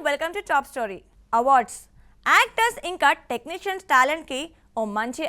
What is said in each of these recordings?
Welcome to top story. Awards, actors ఇంకా technicians టాలెంట్కి ఓ మంచి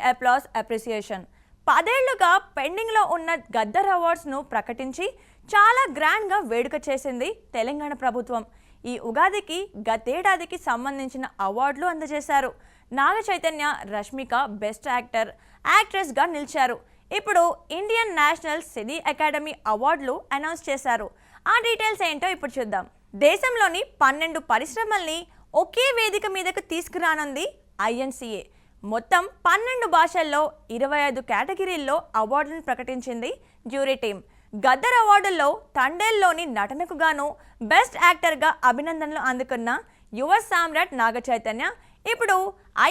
appreciation. 10 ఏళ్లుగా పెండింగ్లో ఉన్న గద్దర్ అవార్డ్స్ను ప్రకటించి చాలా గ్రాండ్గా వేడుక చేసింది తెలంగాణ ప్రభుత్వం. ఈ ఉగాదికి గతేడాదికి సంబంధించిన అవార్డులు అందజేశారు. నాగ చైతన్య, రష్మిక బెస్ట్ యాక్టర్, యాక్ట్రెస్గా నిలిచారు. ఇప్పుడు ఇండియన్ నేషనల్ సినీ అకాడమీ అవార్డులు అనౌన్స్ చేశారు. ఆ డీటెయిల్స్ ఏంటో ఇప్పుడు చూద్దాం. దేశంలోని 12 పరిశ్రమల్ని ఒకే వేదిక మీదకు తీసుకురానుంది INCA. మొత్తం 12 భాషల్లో 25 కేటగిరీల్లో అవార్డులను ప్రకటించింది జ్యూరీ టీం. గద్దర్ అవార్డుల్లో తండేల్లోని నటనకు గాను బెస్ట్ యాక్టర్గా అభినందనలు అందుకున్న యువ సామ్రాట్ నాగ చైతన్య ఇప్పుడు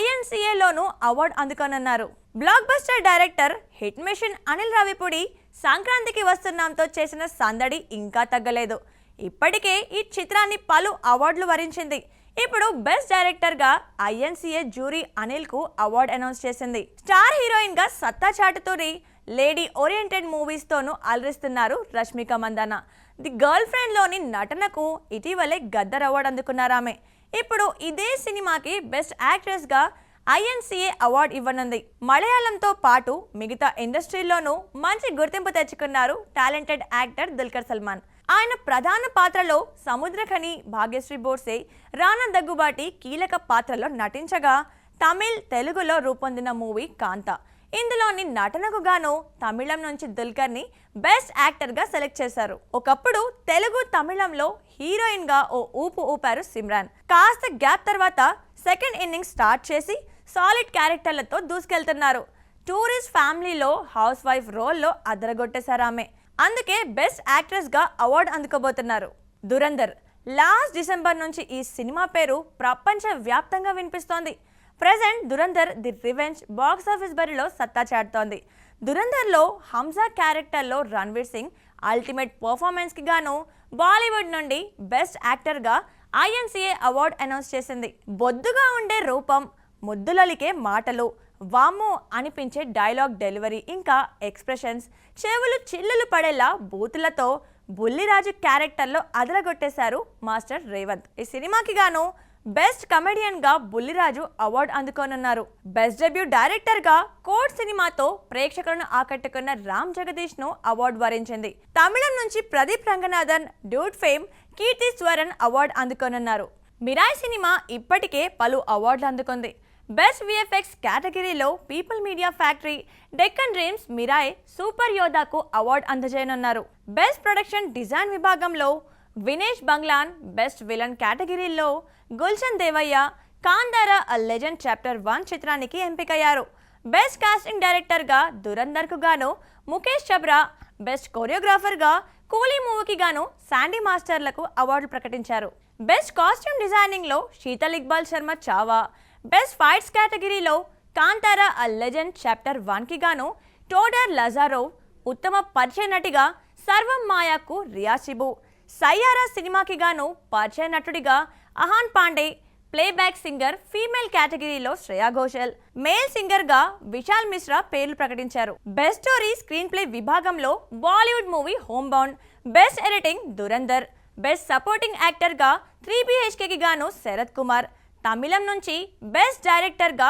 INCAలోనూ అవార్డు అందుకోనున్నారు. Blockbuster director hit machine Anil Ravipudi సంక్రాంతికి వస్తున్నాంతో చేసిన సందడి ఇంకా తగ్గలేదు. ఇప్పటికే ఈ చిత్రాన్ని పలు అవార్డులు వరించింది. ఇప్పుడు బెస్ట్ డైరెక్టర్గా INCA జ్యూరీ అనిల్కు అవార్డు అనౌన్స్ చేసింది. స్టార్ హీరోయిన్గా సత్తా చాటుతూరి లేడీ ఓరియంటెడ్ మూవీస్తోనూ అలరిస్తున్నారు రష్మిక మందాన. ది గర్ల్ ఫ్రెండ్లోని నటనకు ఇటీవలే గద్దర్ అవార్డు అందుకున్నారామె. ఇప్పుడు ఇదే సినిమాకి బెస్ట్ యాక్ట్రెస్గా INCA అవార్డు ఇవ్వనుంది. మలయాళంతో పాటు మిగతా ఇండస్ట్రీలోనూ మంచి గుర్తింపు తెచ్చుకున్నారు టాలెంటెడ్ యాక్టర్ దుల్కర్ సల్మాన్. ఆయన ప్రధాన పాత్రలో సముద్రఖని, భాగ్యశ్రీ బోర్సే, రానా దగ్గుబాటి కీలక పాత్రలో నటించగా తమిళ్, తెలుగులో రూపొందిన మూవీ కాంతా. ఇందులోని నటనకు గాను తమిళం నుంచి దుల్కర్ని బెస్ట్ యాక్టర్గా సెలెక్ట్ చేశారు. ఒకప్పుడు తెలుగు, తమిళంలో హీరోయిన్గా ఓ ఊపు ఊపారు సిమ్రాన్. కాస్త గ్యాప్ తర్వాత సెకండ్ ఇన్నింగ్స్ స్టార్ట్ చేసి సాలిడ్ క్యారెక్టర్లతో దూసుకెళ్తున్నారు. టూరిస్ట్ ఫ్యామిలీలో హౌస్ వైఫ్ రోల్లో అదరగొట్టేశారు ఆమె. అందుకే బెస్ట్ యాక్ట్రెస్గా అవార్డు అందుకోబోతున్నారు. దురంధర్ లాస్ట్ డిసెంబర్ నుంచి ఈ సినిమా పేరు ప్రపంచ వ్యాప్తంగా వినిపిస్తోంది. Present Dhurandhar the revenge box office బరిలో సత్తా చాటుతోంది. దురంధర్లో హంజా క్యారెక్టర్లో రణ్వీర్ సింగ్ అల్టిమేట్ పర్ఫార్మెన్స్కి గాను బాలీవుడ్ నుండి బెస్ట్ యాక్టర్గా INCA అవార్డు అనౌన్స్ చేసింది. బొద్దుగా ఉండే రూపం, ముద్దులలికే మాటలు, వామ్మో అనిపించే డైలాగ్ డెలివరీ, ఇంకా ఎక్స్ప్రెషన్స్, చెవులు చిల్లులు పడేలా బూతులతో బుల్లిరాజు క్యారెక్టర్లో అదరగొట్టేశారు మాస్టర్ రేవంత్. ఈ సినిమాకి గాను బెస్ట్ కమెడియన్గా బుల్లిరాజు అవార్డు అందుకోనున్నారు. బెస్ట్ డెబ్యూ డైరెక్టర్గా కోడ్ సినిమాతో ప్రేక్షకులను ఆకట్టుకున్న రామ్ జగదీష్ను అవార్డు వరించింది. తమిళం నుంచి Pradeep Ranganathan, dude fame Keerthi Swaran award అందుకోనున్నారు. మిరాయ్ సినిమా ఇప్పటికే పలు అవార్డులు అందుకుంది. బెస్ట్ VFX కేటగిరీలో people media factory, Deccan dreams, Mirai, super యోధాకు అవార్డు అందజేయనున్నారు. బెస్ట్ ప్రొడక్షన్ డిజైన్ విభాగంలో వినేష్ బంగ్లాన్, బెస్ట్ విలన్ కేటగిరీలో Gulshan Devaiah, Kantara a legend chapter 1 చిత్రానికి ఎంపికయ్యారు. బెస్ట్ కాస్టింగ్ డైరెక్టర్గా దురంధర్కు గాను ముఖేష్ చబ్రా, బెస్ట్ కొరియోగ్రాఫర్గా కూలీ మూవీకి గాను శాండీ మాస్టర్లకు అవార్డులు ప్రకటించారు. Best costume డిజైనింగ్లో Sheetal Iqbal Sharma Chhaava, best fights కేటగిరీలో కాంతారా అ లెజెండ్ చాప్టర్ 1కి గాను టోడర్ లజారోవ్, ఉత్తమ పరిచయ నటిగా సర్వం మాయాకు రియా సిబు, సయ్యారా సినిమాకి గాను పరిచయ నటుడిగా Ahan Pandey, playback singer female కేటగిరీలో శ్రేయా ఘోషల్, మేల్ సింగర్గా విశాల్ మిశ్రా పేర్లు ప్రకటించారు. బెస్ట్ స్టోరీ స్క్రీన్ ప్లే విభాగంలో Bollywood movie home bound, best editing Dhurandhar, best supporting యాక్టర్గా 3 BHKకి గాను శరత్ కుమార్, తమిళం నుంచి బెస్ట్ డైరెక్టర్గా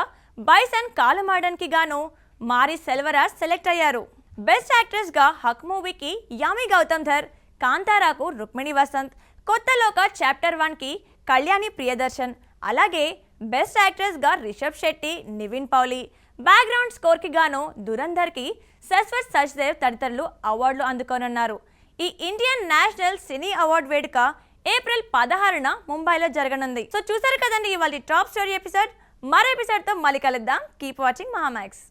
బైసన్ కాలమాడన్కి గాను మారి సెల్వరాజ్ సెలెక్ట్ అయ్యారు. బెస్ట్ యాక్ట్రెస్గా హక్ మూవీకి యామి గౌతమ్ ధర్, కాంతారాకు రుక్మిణి వసంత్, కొత్త లోక చాప్టర్ 1కి కళ్యాణి ప్రియదర్శన్, అలాగే బెస్ట్ యాక్ట్రెస్గా రిషబ్ శెట్టి, నివిన్ పౌలి, బ్యాక్గ్రౌండ్ స్కోర్కి గాను దురంధర్కి శశ్వత్ సచ్దేవ్ తదితరులు అవార్డులు అందుకోనున్నారు. ఈ ఇండియన్ నేషనల్ సినీ అవార్డు వేడుక ఏప్రిల్ 16న ముంబైలో జరగనుంది. సో చూసారు కదండి ఇవాళ టాప్ స్టోరీ ఎపిసోడ్. మరో ఎపిసోడ్తో మళ్ళీ కలుద్దాం. Keep watching Mahaa Max.